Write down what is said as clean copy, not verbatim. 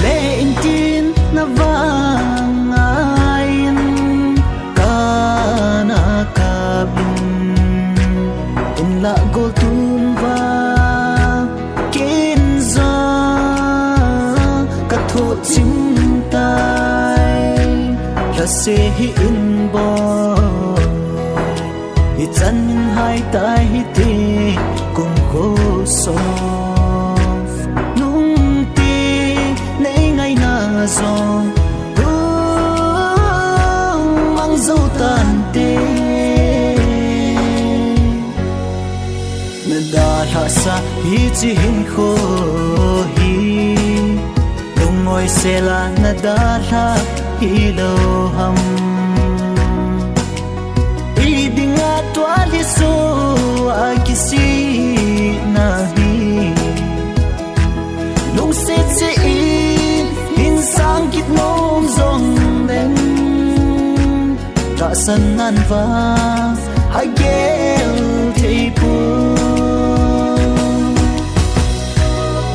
lệ in tin na vang ain kana kabin in la gol tun va kin za ka tho chim tai la se hi in bo i chan min hai tai hi te kum ko so song mang dấu tàn tê nên đã hạ sa hi chỉ hin khô hi đông ngồi xe là na đã la hi lâu hầm i ding a tua li so a kisi na hi nung se che sang kít nôm dòng đen ta sân nan va hai ghé thấy